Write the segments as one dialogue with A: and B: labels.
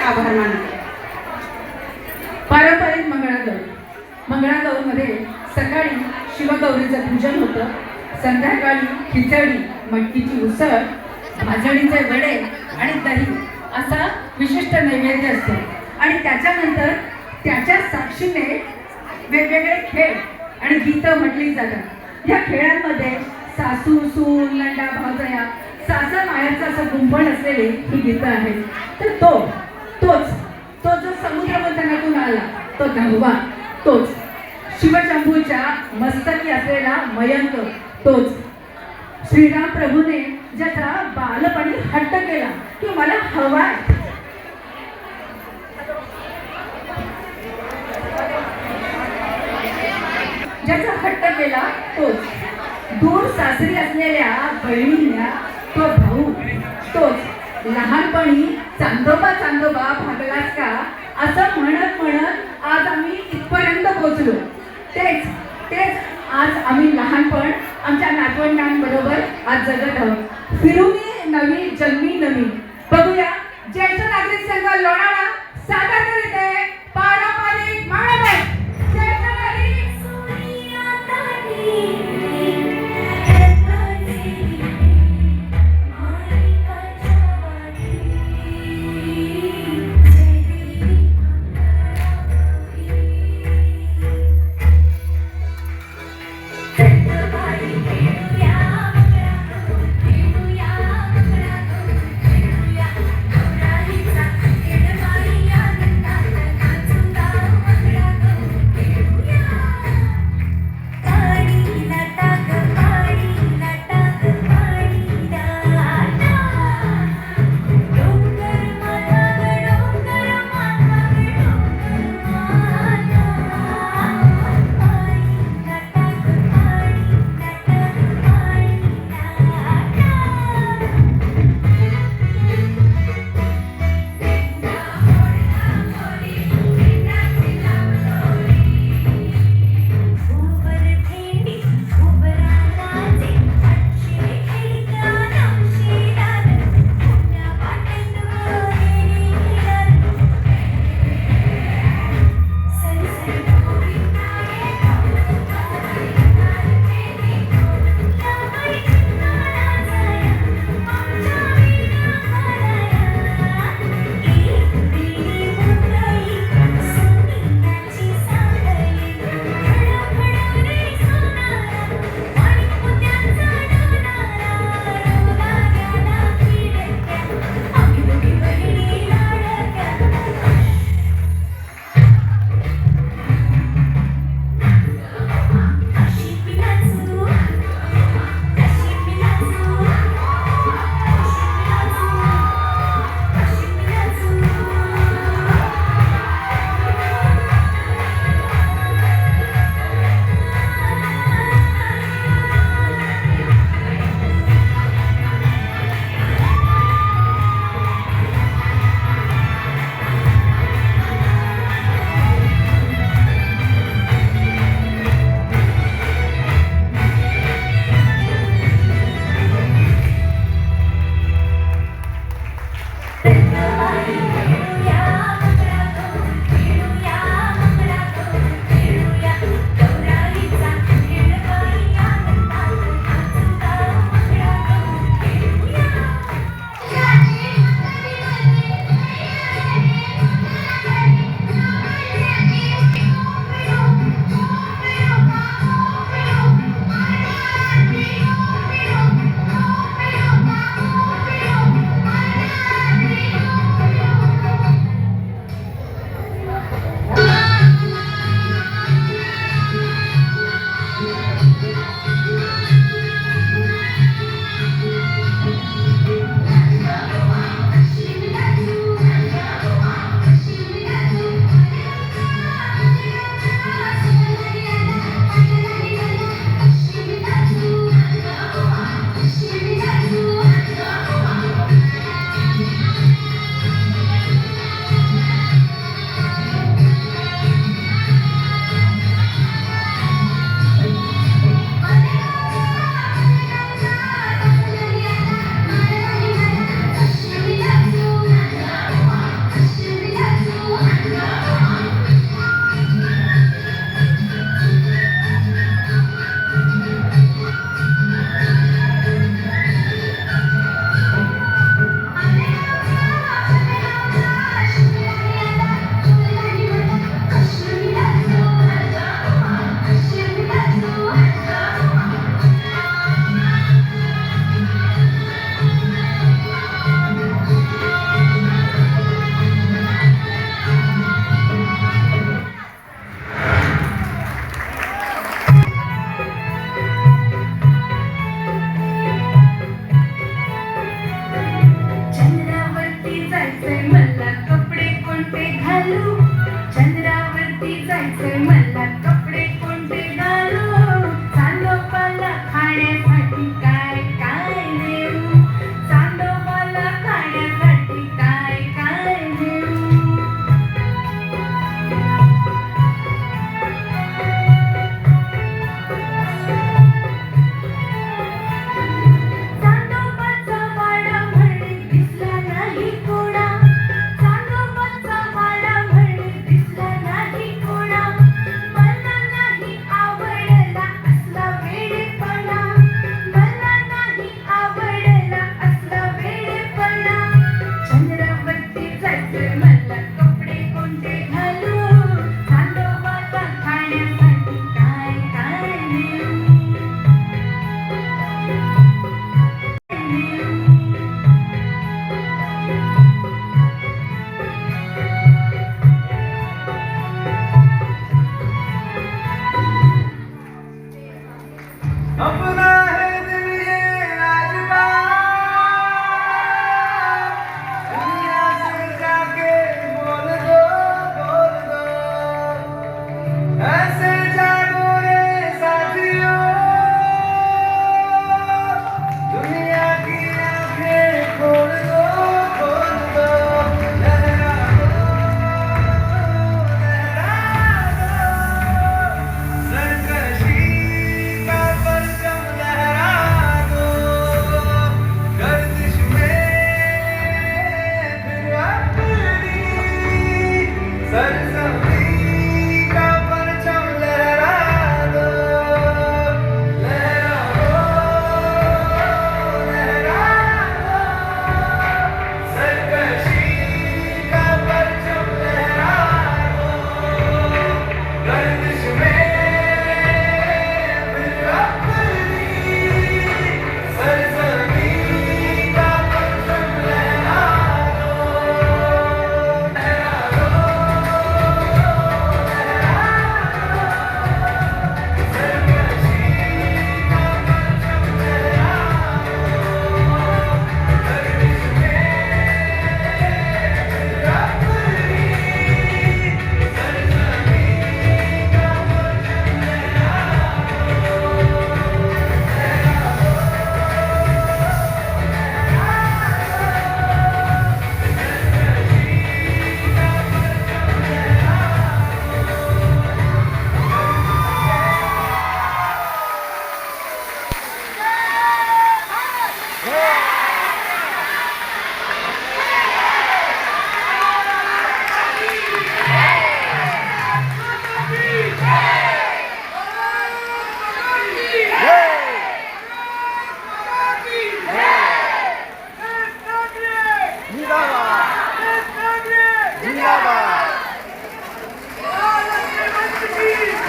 A: आभार मानते. पारंपरिक मंगळागौरमध्ये सकाळी शिवगौरीचं पूजन होतं, संध्याकाळी खिचडी, मटकीची उसळ, भाजणीचे वडे आणि दही असा विशिष्ट नैवेद्य असतो. आणि त्याच्यानंतर त्याच्या साक्षीने वेगवेगळे खेळ आणि गीतं म्हटली जातात. या खेळांमध्ये सासू सून लंडा भावजया सासा मायाचं असं गुंफण असलेली ही गीतं आहेत. तर तो जो समुद्र मंथनातून आला तो धववा, तोच शिवशंभूच्या मस्तकी असलेला मयंक, तोच श्रीराम प्रभूने ज्याचा बालपणी हट्ट केला की मला हवाय, ज्याचा हट्ट केला तोच दूर सासरी असलेल्या बहिणीला तो भाऊ, तोच लहानपणी चांदोबा चांदोबा भागलास का असं म्हणत म्हणत आज आम्ही इथपर्यंत पोहोचलो. तेच आज आम्ही लहानपण आमच्या नातवंडांबरोबर आज जगत आहोत. फिरूनी नवी जन्मी नवी. बघूया ज्येष्ठ नागरिक संघ लोणावळा सादर करीत पारंपरिक मानव ज्येष्ठ नागरिक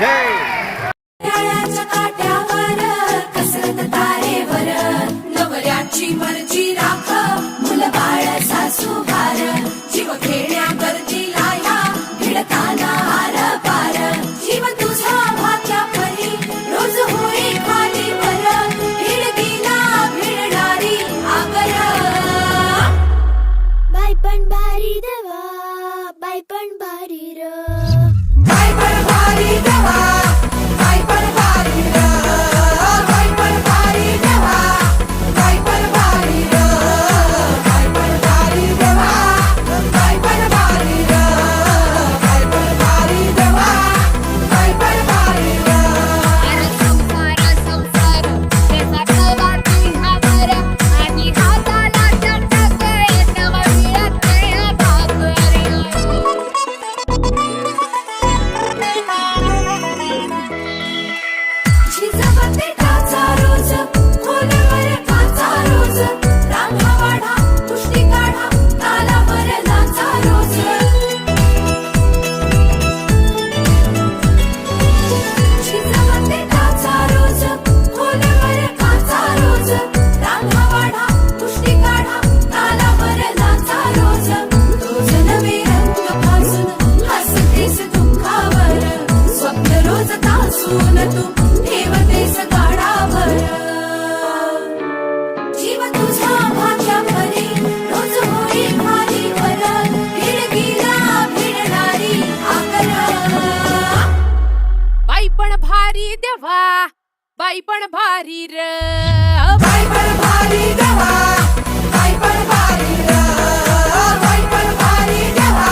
B: जय.
C: घड्याळाच्या काट्यावर कसरत तारेवर नवऱ्याची मर्जी राख मुलं बाळ सासू भार जीव खेळण्या गर्दीला या भिडताना आर पार जीव तुझा भाग्या परी रोज होई खाली वर भिडकीला भिडणारी आगर
D: बाई पण भारी देवा बाई पण भारी र
C: बाई पण भारी देवा बाई पण भारी र बाई पण भारी देवा बाई पण भारी र बाई पण भारी देवा बाई पण भारी र बाई पण भारी देवा बाई पण भारी र
E: संसार संसार त्याचा तवा तुझ्यावर आणि हाताला चटक नवा मिळत
C: झिजवते टाचा रोज खोलवर काचा रोज रांगा वाढा कुस्ती काढा तालावर नाचा रोज झिजवते टाचा रोज खोलवर काचा रोज रांगा वाढा कुस्ती काढा तालावर नाचा रोज रोज नवे रंग फासून हसतेस दुःखावर स्वप्न रोज तासून तू ठेवतेस गाडावर जीव तुझा भाग्या परी रोज होई खाली वर भिडकीला भिडणारी आगर
E: बाई पण भारी देवा बाई पण भारी र
C: बाई पण भारी देवा बाई पण भारी र बाई पण भारी देवा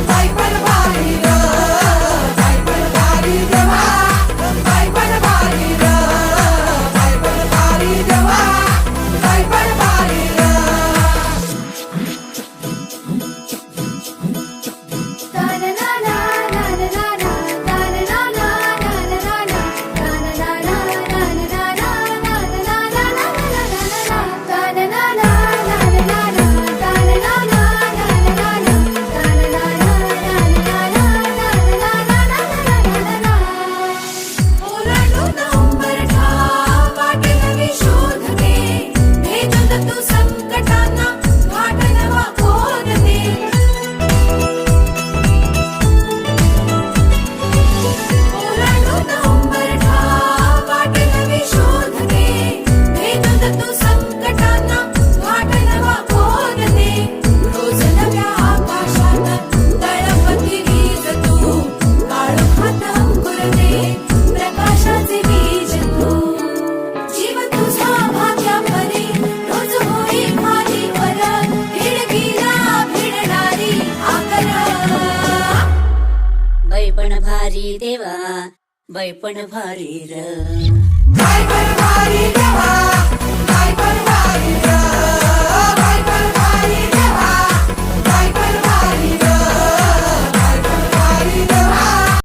C: बाई पण भारी र बाई पण भारी देवा बाई पण भारी र बाई पण भारी देवा बाई पण भारी र ओलांडून उंबरठा वाट नवी शोधते भेटून तू संकटांना घाट नवा खोदते ओलांडून उंबरठा वाट नवी शोधते भेटून तू संकटांना घाट नवा खोदते रोज नव्या आकाशात तळपती वीज तू काळोखात अंकुरते प्रकाशाचे बीज तू जीव तुझा भाग्या परी रोज होई खाली वर भिडकीला भिडणारी आगर
F: बाई पण भारी देवा बाई पण भारी र
C: बाई